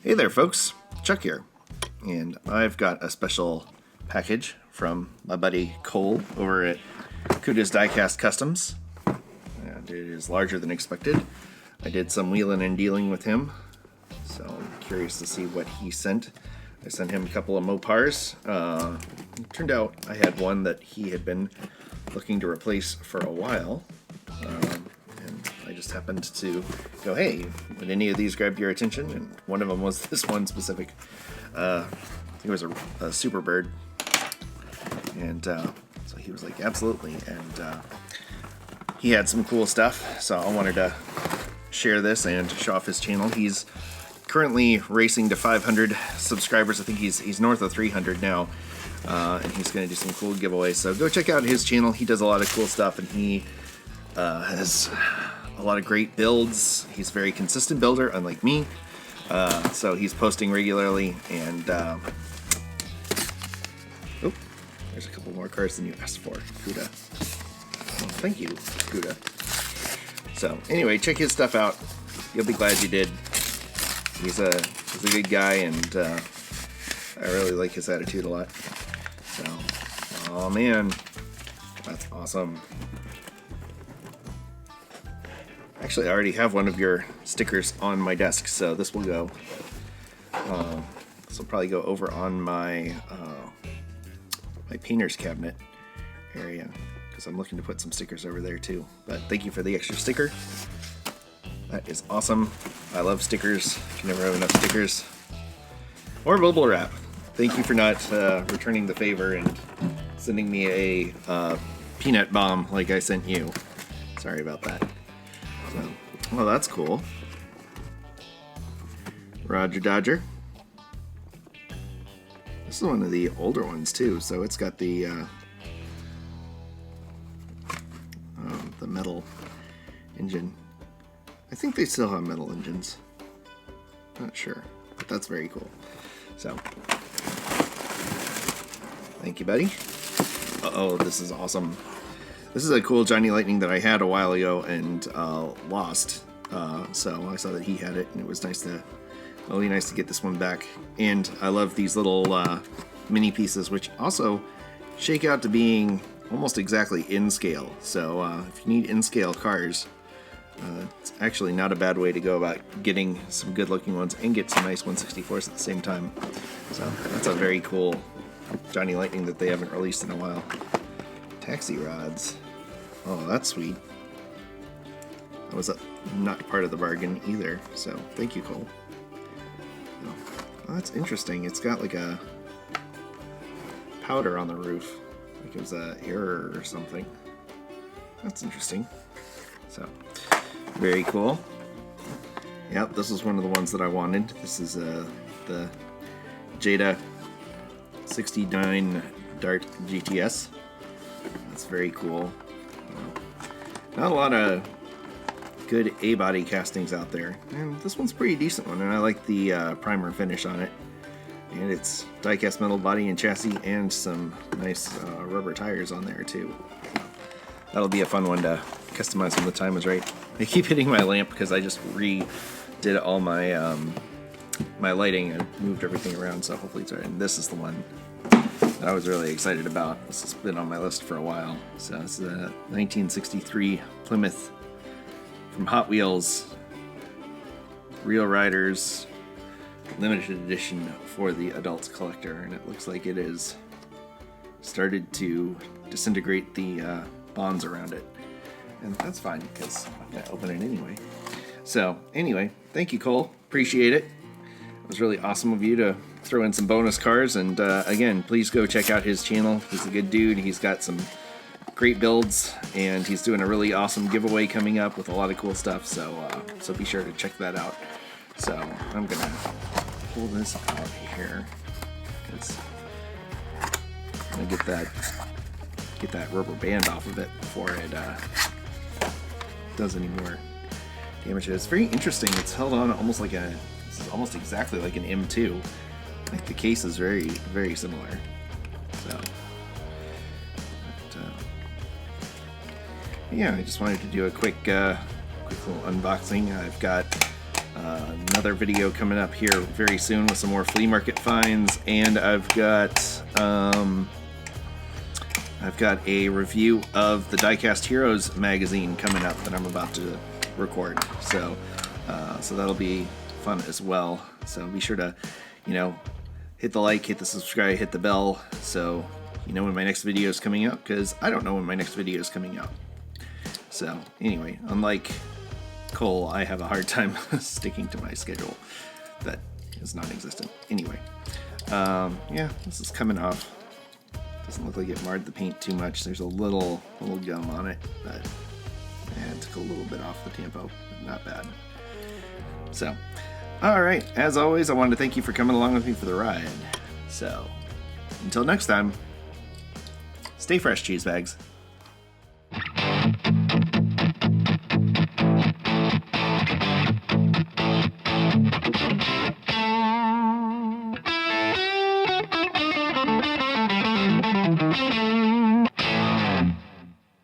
Hey there folks, Chuck here, and I've got a special package from my buddy Cole over at Cuda's Diecast Customs, and it is larger than expected. I did some wheeling and dealing with him, so I'm curious to see what he sent. I sent him a couple of MOPARs. It turned out I had one that he had been looking to replace for a while. And I just happened to go, hey, would any of these grab your attention? And one of them was this one specific. I think it was a Super Bird. And so he was like, absolutely. And he had some cool stuff, so I wanted to share this and show off his channel. He's currently racing to 500 subscribers. I think he's north of 300 now. And he's going to do some cool giveaways. So go check out his channel. He does a lot of cool stuff, and he has a lot of great builds. He's a very consistent builder, unlike me. So he's posting regularly, and oh, there's a couple more cards than you asked for, Cuda. Well, thank you, Cuda. So anyway, check his stuff out. You'll be glad you did. He's a good guy, and I really like his attitude a lot. So, oh man, that's awesome. Actually, I already have one of your stickers on my desk, so this will go. This will probably go over on my my painter's cabinet area, because I'm looking to put some stickers over there too. But thank you for the extra sticker. That is awesome. I love stickers. You can never have enough stickers. Or bubble wrap. Thank you for not returning the favor and sending me a peanut bomb like I sent you. Sorry about that. So, well, that's cool. Roger Dodger. This is one of the older ones too, so it's got the metal engine. I think they still have metal engines. Not sure, but that's very cool. So, thank you, buddy. Uh-oh, this is awesome. This is a cool Johnny Lightning that I had a while ago and lost. So I saw that he had it, and it was really nice to get this one back. And I love these little mini pieces, which also shake out to being almost exactly in scale. So if you need in scale cars, it's actually not a bad way to go about getting some good looking ones and get some nice 164s at the same time. So that's a very cool Johnny Lightning that they haven't released in a while. Taxi rods. Oh, that's sweet. That was not part of the bargain either, so thank you, Cole. Oh, that's interesting. It's got like a powder on the roof. Like it was an error or something. That's interesting. So, very cool. Yep, this is one of the ones that I wanted. This is the Jada 69 Dart GTS. That's very cool. Not a lot of good A-body castings out there, and this one's a pretty decent one, and I like the primer finish on it. And it's die-cast metal body and chassis, and some nice rubber tires on there too. That'll be a fun one to customize when the time is right. I keep hitting my lamp because I just redid all my my lighting and moved everything around, so hopefully it's right. And this is the one that I was really excited about. This has been on my list for a while. So it's a 1963 Plymouth from Hot Wheels, Real Riders, limited edition for the adults collector, and it looks like it is started to disintegrate the bonds around it. And that's fine, because I'm going to open it anyway. So, anyway, thank you, Cole. Appreciate it. It was really awesome of you to throw in some bonus cars, and again, please go check out his channel. He's a good dude. He's got some great builds, and he's doing a really awesome giveaway coming up with a lot of cool stuff, so so be sure to check that out. So I'm gonna pull this out here, because I'm gonna get that rubber band off of it before it does any more damage. It's very interesting. It's held on almost like this is almost exactly like an M2. Like the case is very, very similar. So, yeah, I just wanted to do a quick little unboxing. I've got Another video coming up here very soon with some more flea market finds, and I've got a review of the Diecast Heroes magazine coming up that I'm about to record. So that'll be fun as well. So be sure to, hit the like, hit the subscribe, hit the bell, so you know when my next video is coming out, because I don't know when my next video is coming out. So anyway, unlike Cole, I have a hard time sticking to my schedule that is non-existent. Anyway, yeah, this is coming off. Doesn't look like it marred the paint too much. There's a little gum on it, but it took a little bit off the tempo, but not bad. So, alright, as always, I wanted to thank you for coming along with me for the ride. So, until next time, stay fresh, cheese bags.